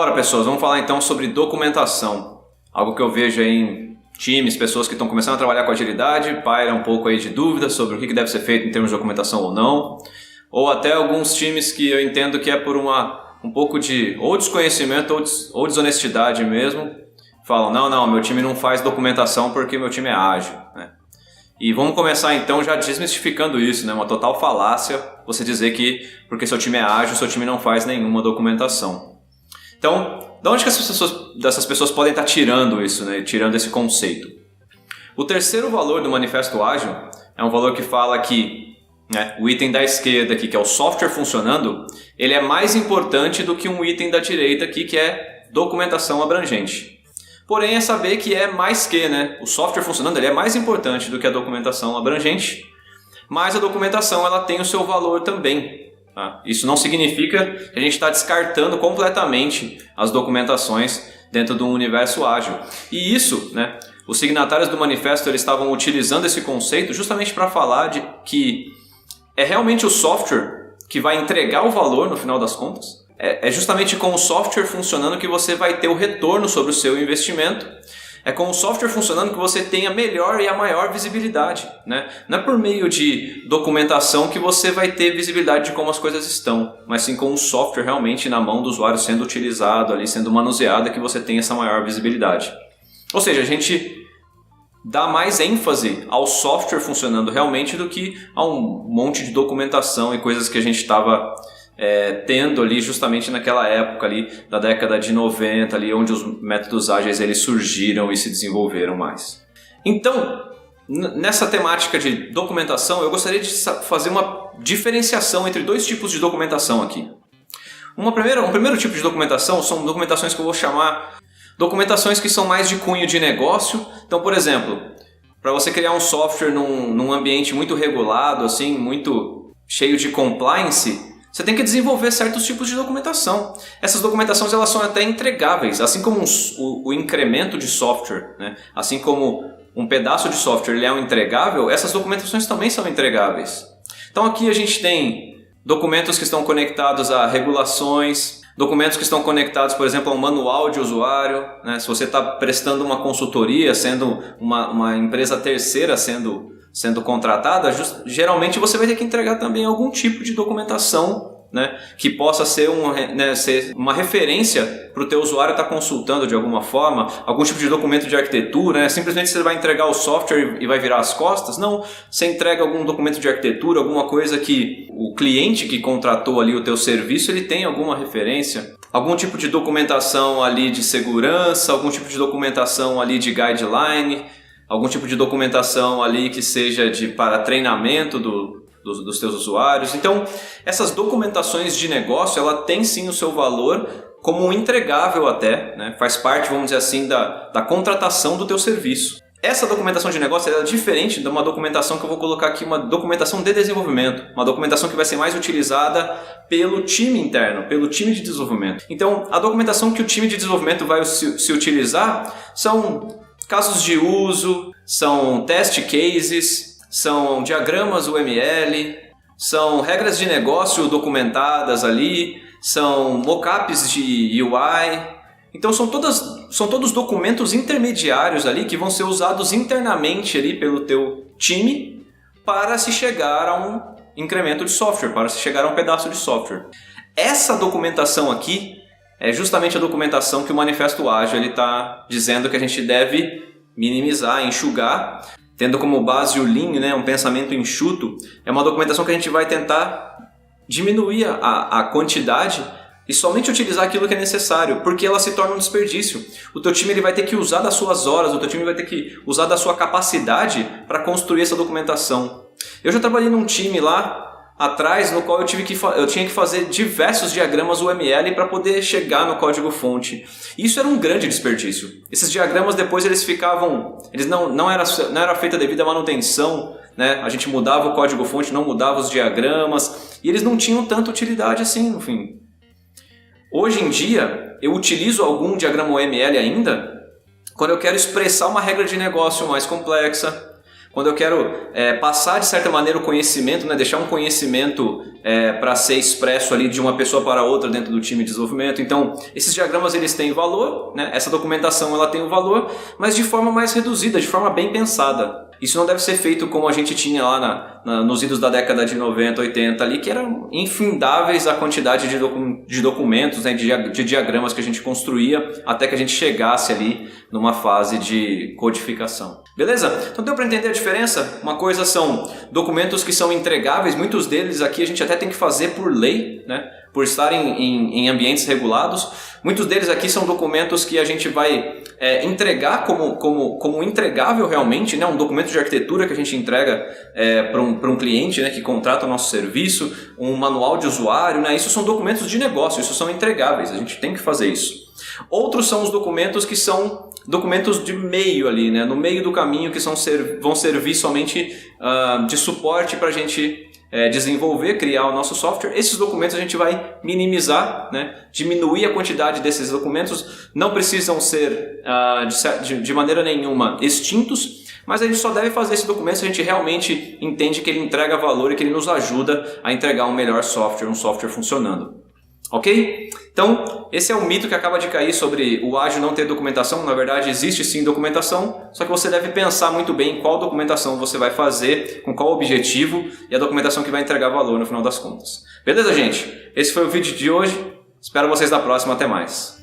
Bora, pessoas, vamos falar então sobre documentação. Algo que eu vejo aí em times, pessoas que estão começando a trabalhar com agilidade, paira um pouco aí de dúvidas sobre o que deve ser feito em termos de documentação ou não. Ou até alguns times que eu entendo que é por um pouco de ou desconhecimento ou desonestidade mesmo. Falam, não, meu time não faz documentação porque meu time é ágil, né? E vamos começar então já desmistificando isso, né? Uma total falácia você dizer que porque seu time é ágil, seu time não faz nenhuma documentação. Então, de onde que dessas pessoas podem estar tirando isso, né? Tirando esse conceito? O terceiro valor do Manifesto Ágil é um valor que fala que, né, o item da esquerda aqui, que é o software funcionando, ele é mais importante do que um item da direita aqui, que é documentação abrangente. Porém, é saber que é mais que, né? O software funcionando ele é mais importante do que a documentação abrangente, mas a documentação ela tem o seu valor também. Tá? Isso não significa que a gente está descartando completamente as documentações dentro do universo ágil. E isso, né, os signatários do manifesto eles estavam utilizando esse conceito justamente para falar de que é realmente o software que vai entregar o valor no final das contas. É justamente com o software funcionando que você vai ter o retorno sobre o seu investimento. É com o software funcionando que você tem a melhor e a maior visibilidade, né? Não é por meio de documentação que você vai ter visibilidade de como as coisas estão, mas sim com o software realmente na mão do usuário sendo utilizado, ali sendo manuseado, que você tem essa maior visibilidade. Ou seja, a gente dá mais ênfase ao software funcionando realmente do que a um monte de documentação e coisas que a gente estava tendo ali justamente naquela época ali da década de 90 ali onde os métodos ágeis eles surgiram e se desenvolveram mais. Então, nessa temática de documentação, eu gostaria de fazer uma diferenciação entre dois tipos de documentação aqui. Um primeiro tipo de documentação são documentações que eu vou chamar documentações que são mais de cunho de negócio. Então, por exemplo, para você criar um software num ambiente muito regulado, assim, muito cheio de compliance, você tem que desenvolver certos tipos de documentação. Essas documentações elas são até entregáveis, assim como o incremento de software, né? Assim como um pedaço de software ele é um entregável, essas documentações também são entregáveis. Então aqui a gente tem documentos que estão conectados a regulações, documentos que estão conectados, por exemplo, a um manual de usuário, né? Se você está prestando uma consultoria, sendo uma empresa terceira sendo contratada, geralmente você vai ter que entregar também algum tipo de documentação, né, que possa ser uma referência para o teu usuário estar consultando de alguma forma, algum tipo de documento de arquitetura, né? Simplesmente você vai entregar o software e vai virar as costas. Não, você entrega algum documento de arquitetura, alguma coisa que o cliente que contratou ali o teu serviço, ele tem alguma referência, algum tipo de documentação ali de segurança, algum tipo de documentação ali de guideline, algum tipo de documentação ali que seja para treinamento dos teus usuários. Então, essas documentações de negócio, ela tem sim o seu valor como um entregável até, né? Faz parte, vamos dizer assim, da contratação do teu serviço. Essa documentação de negócio é diferente de uma documentação que eu vou colocar aqui, uma documentação de desenvolvimento, uma documentação que vai ser mais utilizada pelo time interno, pelo time de desenvolvimento. Então, a documentação que o time de desenvolvimento vai se utilizar são casos de uso, são test cases, são diagramas UML, são regras de negócio documentadas ali, são mockups de UI. Então são todos documentos intermediários ali que vão ser usados internamente ali pelo teu time para se chegar a um incremento de software, para se chegar a um pedaço de software. Essa documentação aqui é justamente a documentação que o Manifesto Ágil está dizendo que a gente deve minimizar, enxugar, tendo como base o Lean, né, um pensamento enxuto. É uma documentação que a gente vai tentar diminuir a quantidade e somente utilizar aquilo que é necessário, porque ela se torna um desperdício. O teu time ele vai ter que usar das suas horas, o teu time vai ter que usar da sua capacidade para construir essa documentação. Eu já trabalhei num time lá atrás, no qual eu tinha que fazer diversos diagramas UML para poder chegar no código-fonte. Isso era um grande desperdício. Esses diagramas depois eles não era feita a devida manutenção, né? A gente mudava o código-fonte, não mudava os diagramas, e eles não tinham tanta utilidade assim, no fim. Hoje em dia, eu utilizo algum diagrama UML ainda quando eu quero expressar uma regra de negócio mais complexa, quando eu quero passar de certa maneira o conhecimento, né, deixar um conhecimento para ser expresso ali de uma pessoa para outra dentro do time de desenvolvimento. Então, esses diagramas eles têm valor, né, essa documentação ela tem um valor, mas de forma mais reduzida, de forma bem pensada. Isso não deve ser feito como a gente tinha lá nos idos da década de 90, 80 ali, que eram infindáveis a quantidade de documentos, né, de diagramas que a gente construía até que a gente chegasse ali numa fase de codificação. Beleza? Então deu para entender a diferença? Uma coisa são documentos que são entregáveis, muitos deles aqui a gente até tem que fazer por lei, né? Por estarem em ambientes regulados. Muitos deles aqui são documentos que a gente vai entregar como entregável realmente, né? Um documento de arquitetura que a gente entrega para um cliente, né? Que contrata o nosso serviço, um manual de usuário, né? Isso são documentos de negócio, isso são entregáveis, a gente tem que fazer isso. Outros são os documentos que são documentos de meio ali, né? No meio do caminho, que vão servir somente de suporte para a gente desenvolver, criar o nosso software. Esses documentos a gente vai minimizar, né? Diminuir a quantidade desses documentos. Não precisam ser de maneira nenhuma extintos, mas a gente só deve fazer esse documento se a gente realmente entende que ele entrega valor e que ele nos ajuda a entregar um melhor software, um software funcionando. Ok? Então, esse é o mito que acaba de cair sobre o ágil não ter documentação. Na verdade, existe sim documentação, só que você deve pensar muito bem em qual documentação você vai fazer, com qual objetivo, e a documentação que vai entregar valor no final das contas. Beleza, gente? Esse foi o vídeo de hoje. Espero vocês na próxima. Até mais.